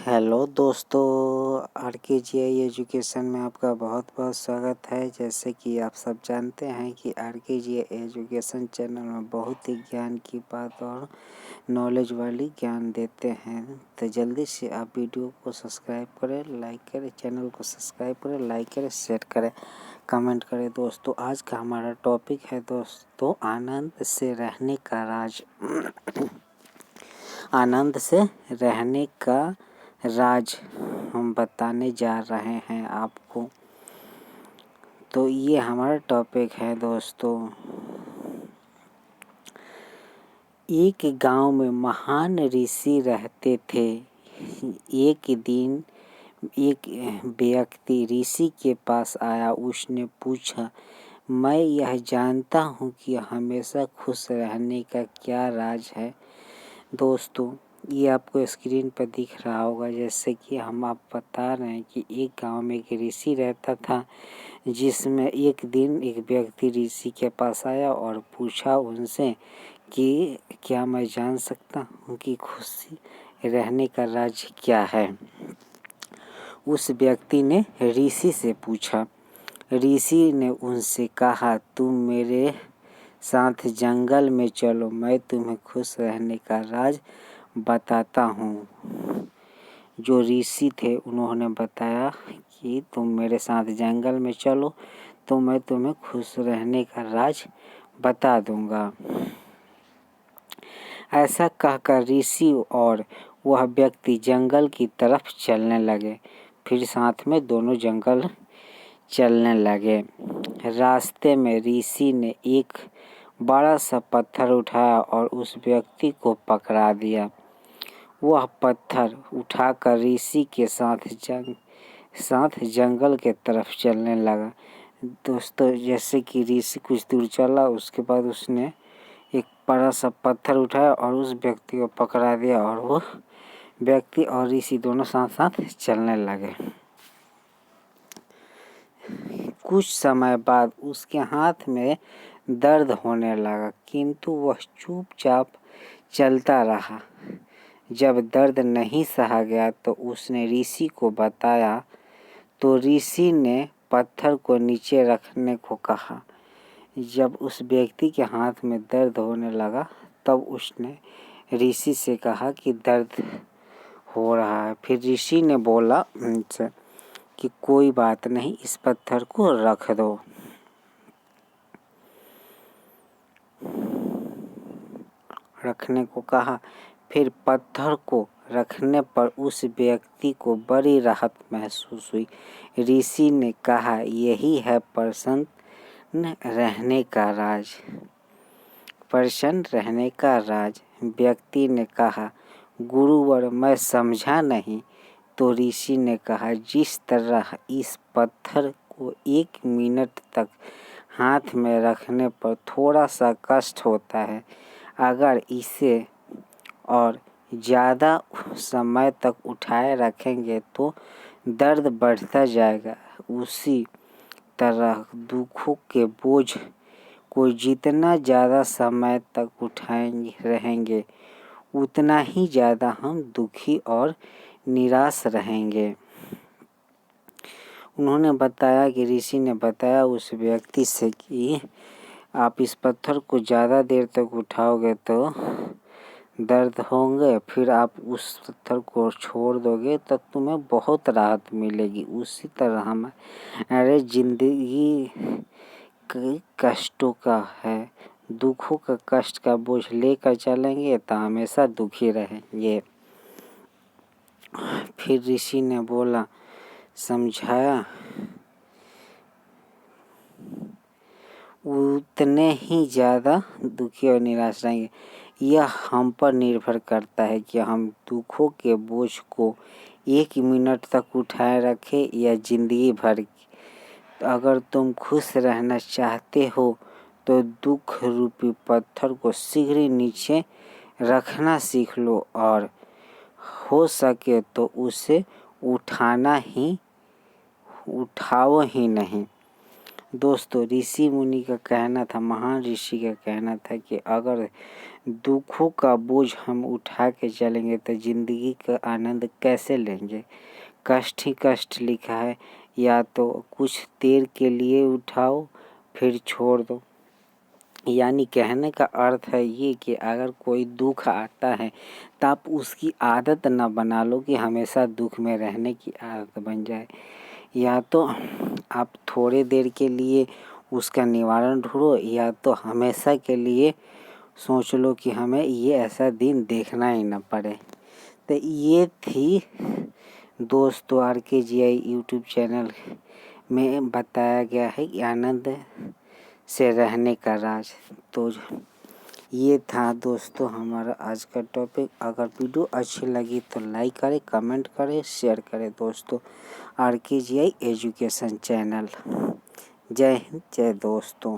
Hello दोस्तों, आर.के.जी.आई education में आपका बहुत बहुत स्वागत है। जैसे कि आप सब जानते हैं कि आर.के.जी.आई एजुकेशन चैनल में बहुत ही ज्ञान की बात और नॉलेज वाली ज्ञान देते हैं। तो जल्दी से आप वीडियो को सब्सक्राइब करें, लाइक करें, चैनल को सब्सक्राइब करें, लाइक करें, शेयर करें, कमेंट करें। दोस्तों, आज का हमारा टॉपिक है दोस्तों आनंद से रहने का राज। आनंद से रहने का राज हम बताने जा रहे हैं आपको। तो ये हमारा टॉपिक है दोस्तों। एक गांव में महान ऋषि रहते थे। एक दिन एक व्यक्ति ऋषि के पास आया। उसने पूछा, मैं यह जानता हूँ कि हमेशा खुश रहने का क्या राज है। दोस्तों, ये आपको स्क्रीन पर दिख रहा होगा। जैसे कि हम आप बता रहे हैं कि एक गांव में एक ऋषि रहता था, जिसमें एक दिन एक व्यक्ति ऋषि के पास आया और पूछा उनसे कि क्या मैं जान सकता हूँ कि खुशी रहने का राज क्या है। उस व्यक्ति ने ऋषि से पूछा। ऋषि ने उनसे कहा, तुम मेरे साथ जंगल में चलो, मैं तुम्हें खुश रहने का राज बताता हूँ। जो ऋषि थे उन्होंने बताया कि तुम मेरे साथ जंगल में चलो तो मैं तुम्हें खुश रहने का राज बता दूंगा। ऐसा कहकर ऋषि और वह व्यक्ति जंगल की तरफ चलने लगे। फिर साथ में दोनों जंगल चलने लगे। रास्ते में ऋषि ने एक बड़ा सा पत्थर उठाया और उस व्यक्ति को पकड़ा दिया। वह पत्थर उठाकर ऋषि के साथ जंगल के तरफ चलने लगा। दोस्तों, जैसे कि ऋषि कुछ दूर चला, उसके बाद उसने एक बड़ा सा पत्थर उठाया और उस व्यक्ति को पकड़ा दिया और वो व्यक्ति और ऋषि दोनों साथ साथ चलने लगे। कुछ समय बाद उसके हाथ में दर्द होने लगा, किंतु वह चुपचाप चलता रहा। जब दर्द नहीं सहा गया तो उसने ऋषि को बताया। तो ऋषि ने पत्थर को नीचे रखने को कहा। जब उस व्यक्ति के हाथ में दर्द होने लगा तब उसने ऋषि से कहा कि दर्द हो रहा है। फिर ऋषि ने बोला उनसे कि कोई बात नहीं, इस पत्थर को रख दो। रखने को कहा। फिर पत्थर को रखने पर उस व्यक्ति को बड़ी राहत महसूस हुई। ऋषि ने कहा, यही है प्रसन्न रहने का राज। प्रसन्न रहने का राज। व्यक्ति ने कहा, गुरुवर, मैं समझा नहीं। तो ऋषि ने कहा, जिस तरह इस पत्थर को 1 मिनट तक हाथ में रखने पर थोड़ा सा कष्ट होता है, अगर इसे और ज़्यादा समय तक उठाए रखेंगे तो दर्द बढ़ता जाएगा, उसी तरह दुखों के बोझ को जितना ज़्यादा समय तक उठाए रहेंगे उतना ही ज़्यादा हम दुखी और निराश रहेंगे। उन्होंने बताया कि ऋषि ने बताया उस व्यक्ति से कि आप इस पत्थर को ज़्यादा देर तक उठाओगे तो दर्द होंगे, फिर आप उस पत्थर को छोड़ दोगे तो तुम्हें बहुत राहत मिलेगी। उसी तरह हमारे जिंदगी कष्टों का है, दुखों का कष्ट का बोझ लेकर चलेंगे तो हमेशा दुखी रहेंगे। फिर ऋषि ने बोला, समझाया, उतने ही ज़्यादा दुखी और निराश रहेंगे। यह हम पर निर्भर करता है कि हम दुखों के बोझ को 1 मिनट तक उठाए रखें या जिंदगी भर। अगर तुम खुश रहना चाहते हो तो दुख रूपी पत्थर को शीघ्र ही नीचे रखना सीख लो और हो सके तो उसे उठाओ ही नहीं। दोस्तों ऋषि मुनि का कहना था, महान ऋषि का कहना था कि अगर दुखों का बोझ हम उठा के चलेंगे तो ज़िंदगी का आनंद कैसे लेंगे। कष्ट ही कष्ट लिखा है, या तो कुछ देर के लिए उठाओ फिर छोड़ दो। यानी कहने का अर्थ है ये कि अगर कोई दुख आता है तो आप उसकी आदत ना बना लो कि हमेशा दुख में रहने की आदत बन जाए। या तो आप थोड़े देर के लिए उसका निवारण ढूंढो, या तो हमेशा के लिए सोच लो कि हमें ये ऐसा दिन देखना ही ना पड़े। तो ये थी दोस्तों RKGI यूट्यूब चैनल में बताया गया है कि आनंद से रहने का राज। तो ये था दोस्तों हमारा आज का टॉपिक। अगर वीडियो अच्छी लगी तो लाइक करें, कमेंट करें, शेयर करें दोस्तों। RKGI education channel. जय हिंद, जय दोस्तों।